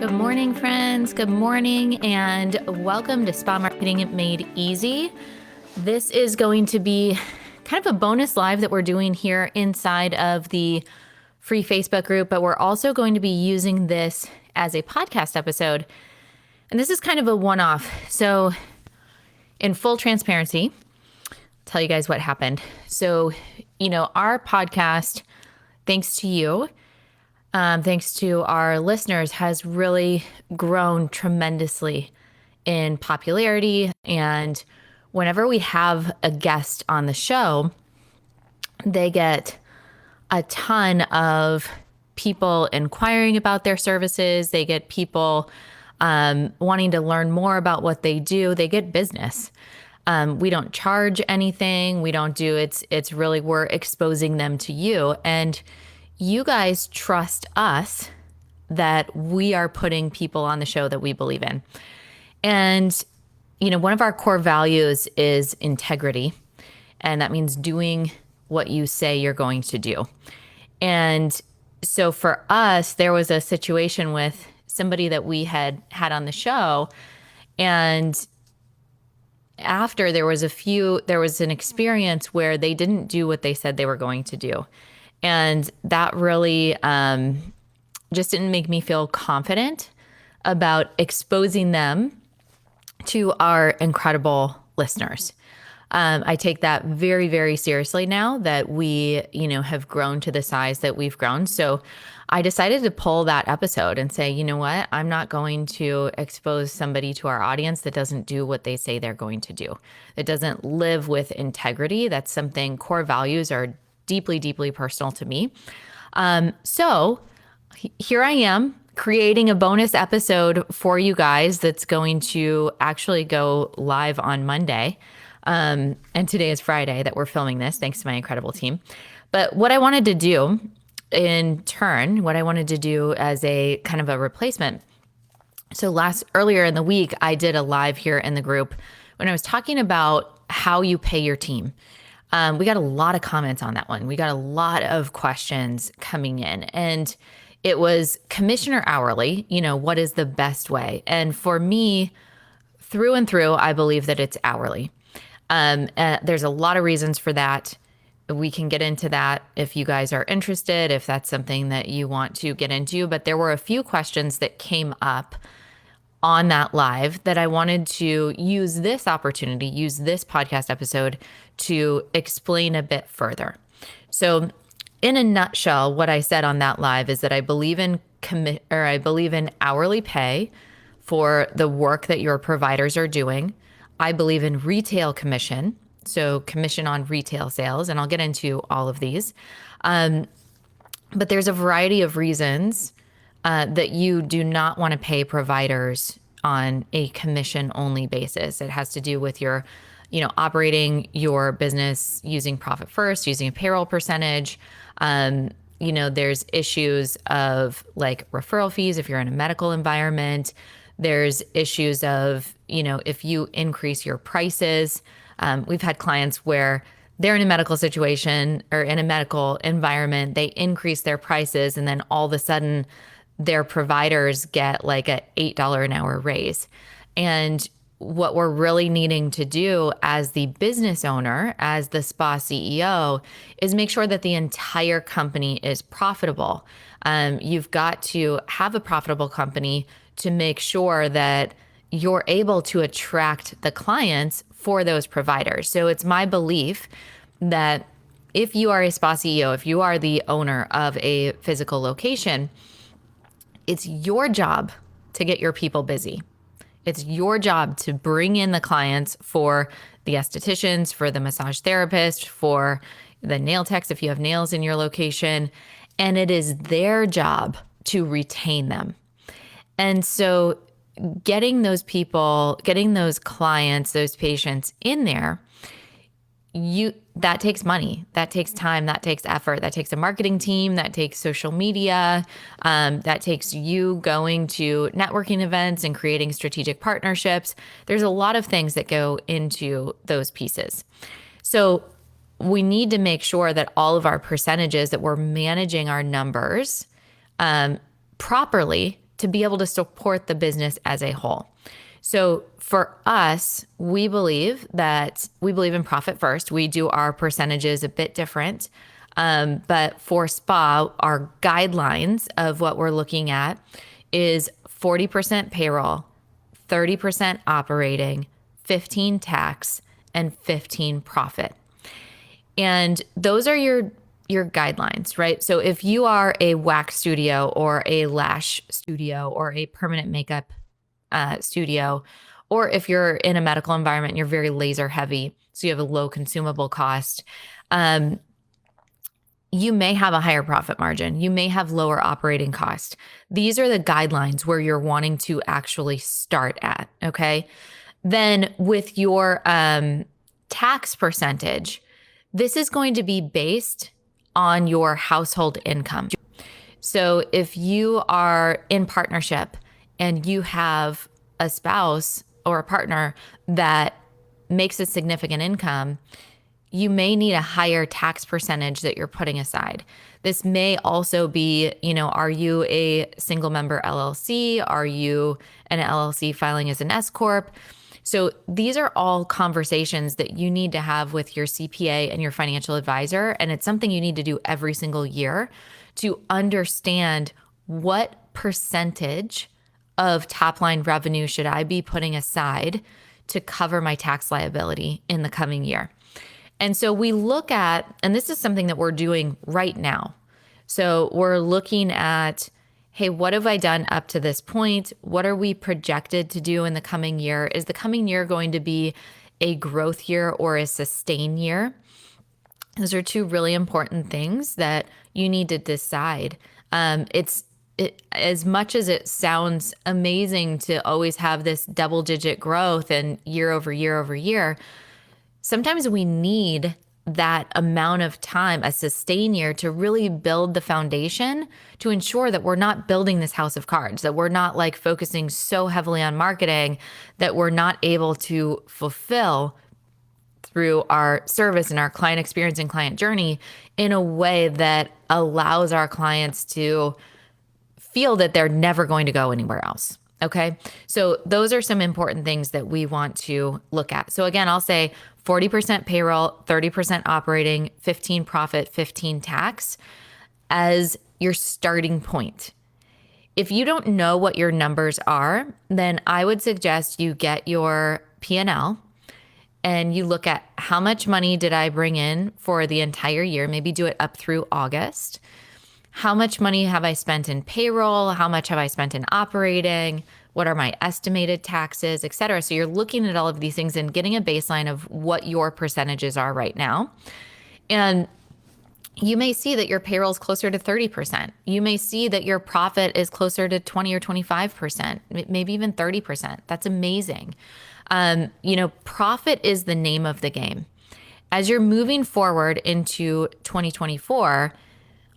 Good morning, friends. Good morning, and welcome to Spa Marketing Made Easy. This is going to be kind of a bonus live that we're doing here inside of the free Facebook group, but we're also going to be using this as a podcast episode. And this is kind of a one-off. So in full transparency, I'll tell you guys what happened. So, our podcast, thanks to you, thanks to our listeners, has really grown tremendously in popularity. And whenever we have a guest on the show, they get a ton of people inquiring about their services. They get people wanting to learn more about what they do. They get business. We don't charge anything. We don't do it's really, we're exposing them to you. And you guys trust us that we are putting people on the show that we believe in. And, one of our core values is integrity. And that means doing what you say you're going to do. And so for us, there was a situation with somebody that we had on the show. And after there was an experience where they didn't do what they said they were going to do. And that really just didn't make me feel confident about exposing them to our incredible listeners. I take that very, very seriously now that we, have grown to the size that we've grown. So I decided to pull that episode and say, you know what, I'm not going to expose somebody to our audience that doesn't do what they say they're going to do, that doesn't live with integrity. That's something, core values are deeply, deeply personal to me. So here I am creating a bonus episode for you guys that's going to actually go live on Monday. And today is Friday that we're filming this, thanks to my incredible team. But what I wanted to do as a kind of a replacement. So earlier in the week, I did a live here in the group when I was talking about how you pay your team. We got a lot of comments on that one. We got a lot of questions coming in, and it was commission or hourly, what is the best way? And for me, through and through, I believe that it's hourly. There's a lot of reasons for that. We can get into that if you guys are interested, if that's something that you want to get into. But there were a few questions that came up on that live that I wanted to use this podcast episode to explain a bit further. So in a nutshell, what I said on that live is that I believe in hourly pay for the work that your providers are doing. I believe in retail commission, so commission on retail sales, and I'll get into all of these. But there's a variety of reasons that you do not want to pay providers on a commission-only basis. It has to do with your, operating your business using profit first, using a payroll percentage. There's issues of like referral fees if you're in a medical environment. There's issues of, if you increase your prices. We've had clients where they're in a medical situation or in a medical environment, they increase their prices, and then all of a sudden their providers get like a $8 an hour raise. And what we're really needing to do as the business owner, as the spa CEO, is make sure that the entire company is profitable. You've got to have a profitable company to make sure that you're able to attract the clients for those providers. So it's my belief that if you are a spa CEO, if you are the owner of a physical location, it's your job to get your people busy. It's your job to bring in the clients for the estheticians, for the massage therapist, for the nail techs if you have nails in your location. And it is their job to retain them. And so getting those people, getting those clients, those patients in there, that takes money, that takes time, that takes effort, that takes a marketing team, that takes social media, that takes you going to networking events and creating strategic partnerships. There's a lot of things that go into those pieces. So we need to make sure that all of our percentages, that we're managing our numbers properly to be able to support the business as a whole. So for us, we believe in profit first. We do our percentages a bit different. But for spa, our guidelines of what we're looking at is 40% payroll, 30% operating, 15 tax, and 15 profit. And those are your guidelines, right? So if you are a wax studio or a lash studio or a permanent makeup studio, or if you're in a medical environment and you're very laser heavy, so you have a low consumable cost, you may have a higher profit margin. You may have lower operating cost. These are the guidelines where you're wanting to actually start at, okay? Then with your tax percentage, this is going to be based on your household income. So if you are in partnership and you have a spouse or a partner that makes a significant income, you may need a higher tax percentage that you're putting aside. This may also be, are you a single member LLC? Are you an LLC filing as an S Corp? So these are all conversations that you need to have with your CPA and your financial advisor. And it's something you need to do every single year to understand what percentage of top line revenue should I be putting aside to cover my tax liability in the coming year. And so we look at, and this is something that we're doing right now. So we're looking at, hey, what have I done up to this point? What are we projected to do in the coming year? Is the coming year going to be a growth year or a sustain year? Those are two really important things that you need to decide. As much as it sounds amazing to always have this double-digit growth and year over year over year, sometimes we need that amount of time, a sustain year, to really build the foundation to ensure that we're not building this house of cards, that we're not like focusing so heavily on marketing that we're not able to fulfill through our service and our client experience and client journey in a way that allows our clients to feel that they're never going to go anywhere else. Okay. So those are some important things that we want to look at. So again, I'll say 40% payroll, 30% operating, 15 profit, 15 tax as your starting point. If you don't know what your numbers are, then I would suggest you get your P&L and you look at how much money did I bring in for the entire year, maybe do it up through August. How much money have I spent in payroll? How much have I spent in operating? What are my estimated taxes, et cetera? So you're looking at all of these things and getting a baseline of what your percentages are right now. And you may see that your payroll is closer to 30%. You may see that your profit is closer to 20 or 25%, maybe even 30%. That's amazing. Profit is the name of the game. As you're moving forward into 2024,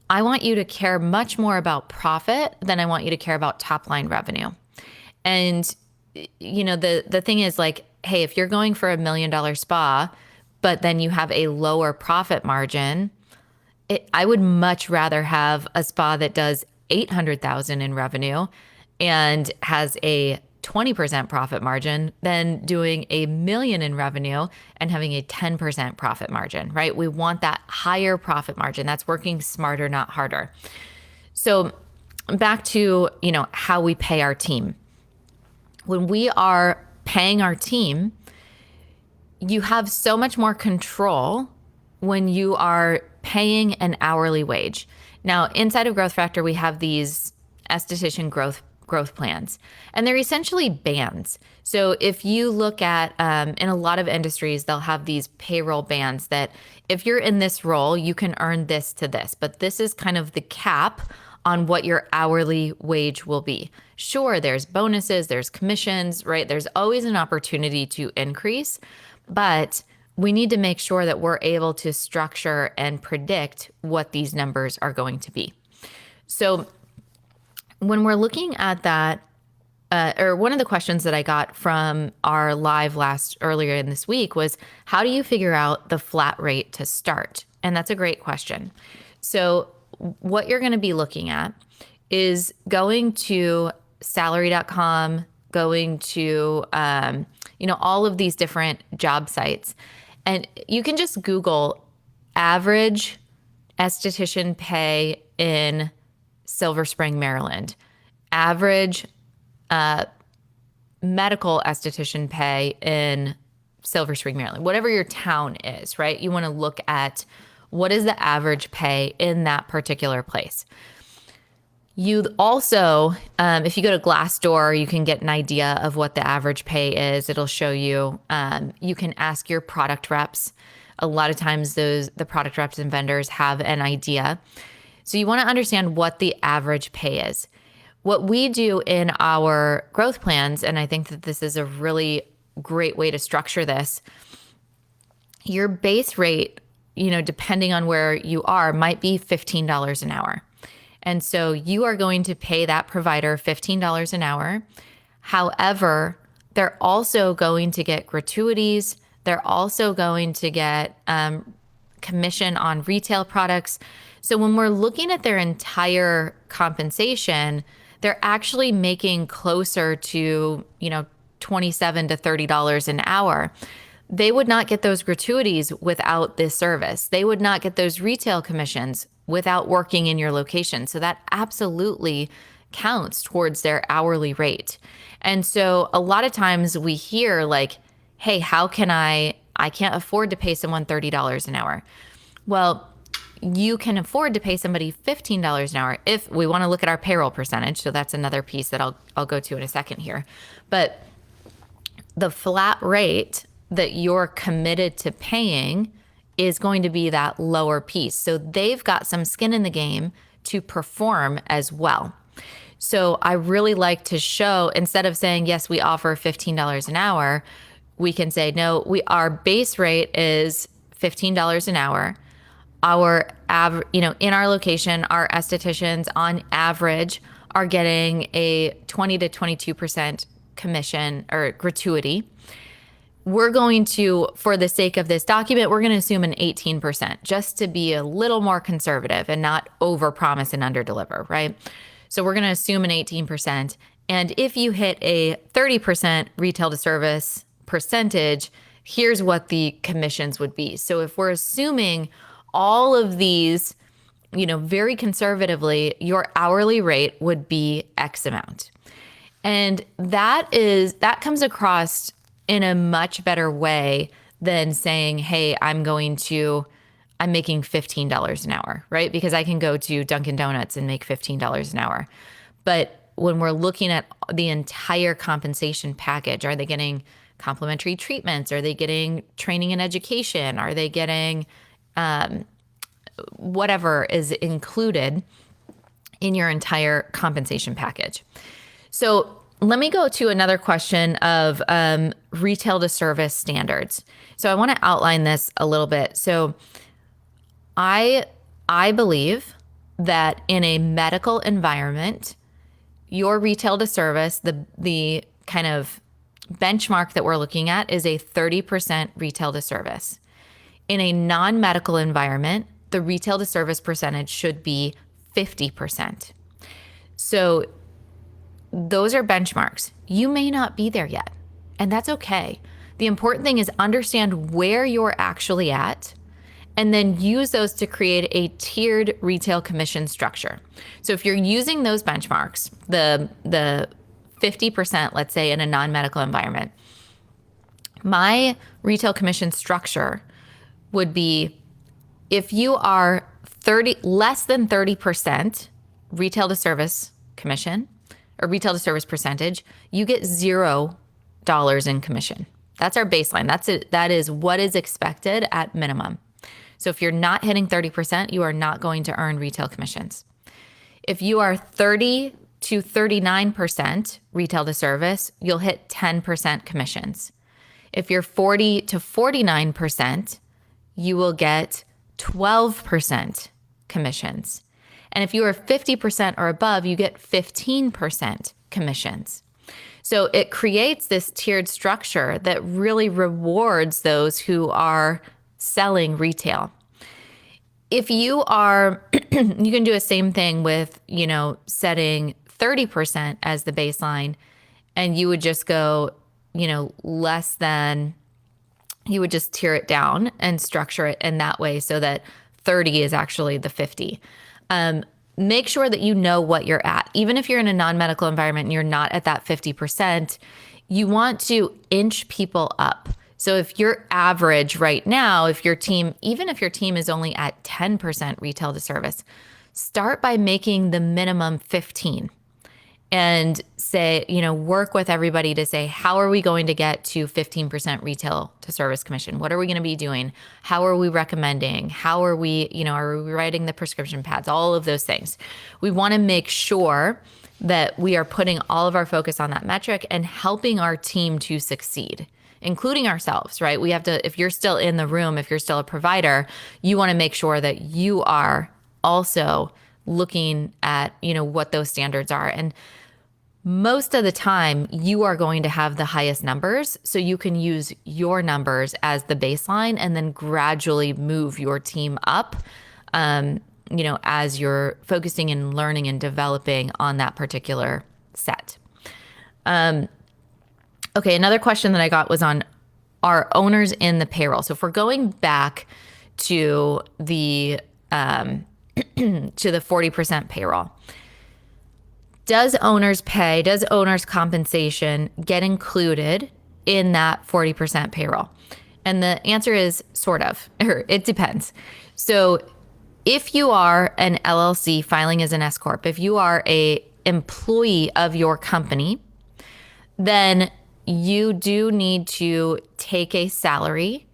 I want you to care much more about profit than I want you to care about top line revenue. And, the thing is like, hey, if you're going for $1 million spa, but then you have a lower profit margin, I would much rather have a spa that does $800,000 in revenue and has a 20% profit margin than doing $1 million in revenue and having a 10% profit margin, right? We want that higher profit margin. That's working smarter, not harder. So back to, how we pay our team. When we are paying our team, you have so much more control when you are paying an hourly wage. Now, inside of Growth Factor, we have these aesthetician growth plans, and they're essentially bands. So if you look at, in a lot of industries, they'll have these payroll bands that if you're in this role, you can earn this to this, but this is kind of the cap on what your hourly wage will be. Sure, there's bonuses, there's commissions, right? There's always an opportunity to increase, but we need to make sure that we're able to structure and predict what these numbers are going to be. So when we're looking at that, or one of the questions that I got from our live earlier in this week was, how do you figure out the flat rate to start? And that's a great question. So what you're going to be looking at is going to salary.com, going to, all of these different job sites. And you can just Google average esthetician pay in Silver Spring, Maryland, average medical esthetician pay in Silver Spring, Maryland, whatever your town is, right? You want to look at what is the average pay in that particular place. You also, if you go to Glassdoor, you can get an idea of what the average pay is. It'll show you. You can ask your product reps. A lot of times the product reps and vendors have an idea. So you want to understand what the average pay is. What we do in our growth plans, and I think that this is a really great way to structure this, your base rate, depending on where you are, might be $15 an hour. And so you are going to pay that provider $15 an hour. However, they're also going to get gratuities. They're also going to get commission on retail products. So when we're looking at their entire compensation, they're actually making closer to, $27 to $30 an hour. They would not get those gratuities without this service. They would not get those retail commissions without working in your location. So that absolutely counts towards their hourly rate. And so a lot of times we hear like, hey, how can I can't afford to pay someone $30 an hour. Well, you can afford to pay somebody $15 an hour if we want to look at our payroll percentage. So that's another piece that I'll go to in a second here. But the flat rate that you're committed to paying is going to be that lower piece. So they've got some skin in the game to perform as well. So I really like to show, instead of saying, yes, we offer $15 an hour, we can say, no, our base rate is $15 an hour. Our in our location, our estheticians on average are getting a 20 to 22% commission or gratuity. We're going to, for the sake of this document, we're going to assume an 18% just to be a little more conservative and not overpromise and underdeliver, right? So we're going to assume an 18%. And if you hit a 30% retail to service percentage, here's what the commissions would be. So if we're assuming all of these, very conservatively, your hourly rate would be X amount. And that comes across in a much better way than saying, hey, I'm making $15 an hour, right? Because I can go to Dunkin' Donuts and make $15 an hour. But when we're looking at the entire compensation package, are they getting complimentary treatments? Are they getting training and education? Are they getting whatever is included in your entire compensation package? So let me go to another question of retail to service standards. So I want to outline this a little bit. So I believe that in a medical environment, your retail to service, the kind of benchmark that we're looking at is a 30% retail to service. In a non-medical environment, the retail to service percentage should be 50%. So those are benchmarks. You may not be there yet, and that's okay. The important thing is understand where you're actually at and then use those to create a tiered retail commission structure. So if you're using those benchmarks, the 50%, let's say, in a non-medical environment, my retail commission structure would be, if you are less than 30% retail to service commission or retail to service percentage, you get $0 in commission. That's our baseline. That is what is expected at minimum. So if you're not hitting 30%, you are not going to earn retail commissions. If you are 30 to 39% retail to service, you'll hit 10% commissions. If you're 40 to 49%, you will get 12% commissions. And if you are 50% or above, you get 15% commissions. So it creates this tiered structure that really rewards those who are selling retail. If you are, you can do the same thing with, setting 30% as the baseline, and you would just go, less than, you would just tier it down and structure it in that way so that 30 is actually the 50. Make sure that you know what you're at. Even if you're in a non-medical environment and you're not at that 50%, you want to inch people up. So if your average right now, even if your team is only at 10% retail to service, start by making the minimum 15 and say, work with everybody to say, how are we going to get to 15% retail to service commission? What are we going to be doing? How are we recommending? How are we, are we writing the prescription pads? All of those things. We want to make sure that we are putting all of our focus on that metric and helping our team to succeed, including ourselves, right? We have to, if you're still in the room, if you're still a provider, you want to make sure that you are also looking at, what those standards are. And most of the time, you are going to have the highest numbers. So you can use your numbers as the baseline and then gradually move your team up, as you're focusing and learning and developing on that particular set. Okay, another question that I got was on, are owners in the payroll? So if we're going back to the 40% payroll, does owners' compensation get included in that 40% payroll? And the answer is sort of, or it depends. So if you are an LLC filing as an S Corp, if you are a employee of your company, then you do need to take a salary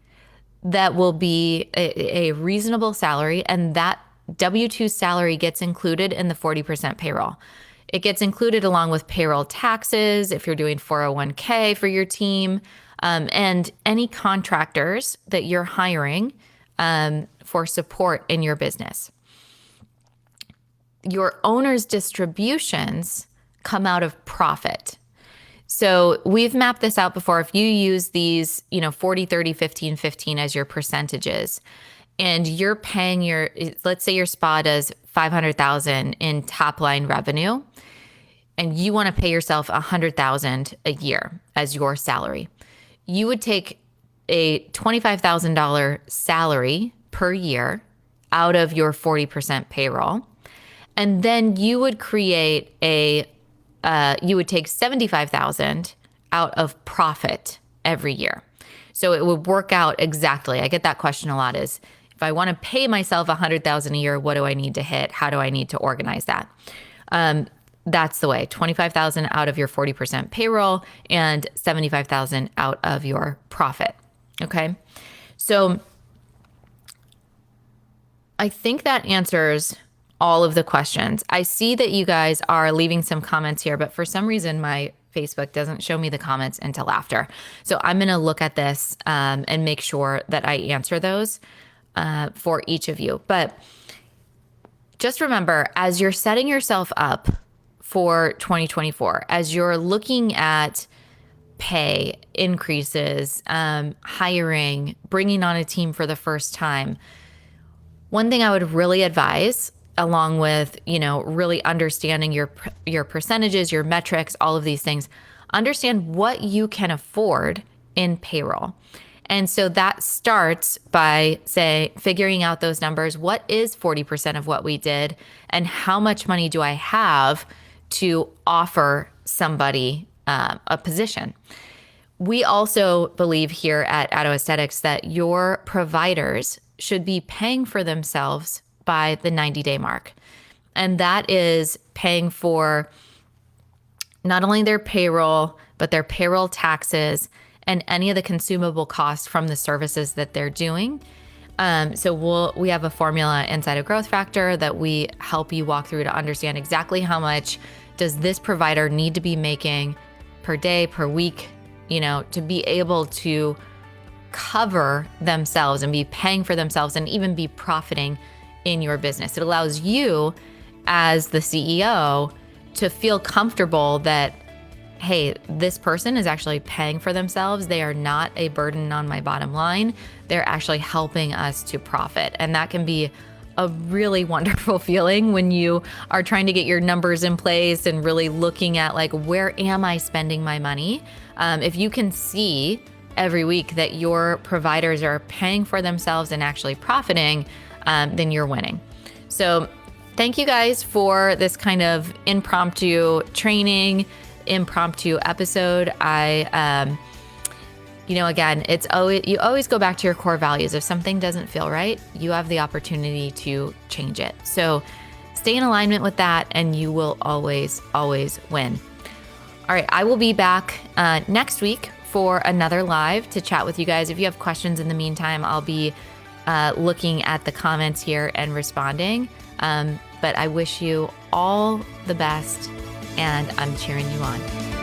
that will be a reasonable salary, and that W-2 salary gets included in the 40% payroll. It gets included along with payroll taxes if you're doing 401k for your team, and any contractors that you're hiring for support in your business. Your owner's distributions come out of profit. So we've mapped this out before. If you use these, 40, 30, 15, 15 as your percentages, and you're paying let's say your spa does $500,000 in top line revenue, and you want to pay yourself $100,000 a year as your salary, you would take a $25,000 salary per year out of your 40% payroll, and then you would create you would take $75,000 out of profit every year. So it would work out exactly. I get that question a lot, is if I want to pay myself $100,000 a year, what do I need to hit? How do I need to organize that? That's the way. $25,000 out of your 40% payroll and $75,000 out of your profit. Okay. So I think that answers all of the questions. I see that you guys are leaving some comments here, but for some reason my Facebook doesn't show me the comments until after. So I'm going to look at this and make sure that I answer those for each of you. But just remember, as you're setting yourself up for 2024, as you're looking at pay increases, hiring, bringing on a team for the first time, one thing I would really advise, along with, really understanding your percentages, your metrics, all of these things, understand what you can afford in payroll. And so that starts by, figuring out those numbers. What is 40% of what we did, and how much money do I have to offer somebody a position? We also believe here at Addo Aesthetics that your providers should be paying for themselves by the 90-day mark. And that is paying for not only their payroll, but their payroll taxes and any of the consumable costs from the services that they're doing. So we have a formula inside of Growth Factor that we help you walk through to understand exactly how much does this provider need to be making per day, per week, to be able to cover themselves and be paying for themselves and even be profiting in your business. It allows you as the CEO to feel comfortable that, hey, this person is actually paying for themselves. They are not a burden on my bottom line. They're actually helping us to profit. And that can be a really wonderful feeling when you are trying to get your numbers in place and really looking at like, where am I spending my money? If you can see every week that your providers are paying for themselves and actually profiting, then you're winning. So thank you guys for this kind of impromptu training, impromptu episode. Again, you always go back to your core values. If something doesn't feel right, you have the opportunity to change it. So stay in alignment with that and you will always, always win. All right, I will be back next week for another live to chat with you guys. If you have questions in the meantime, I'll be looking at the comments here and responding. But I wish you all the best and I'm cheering you on.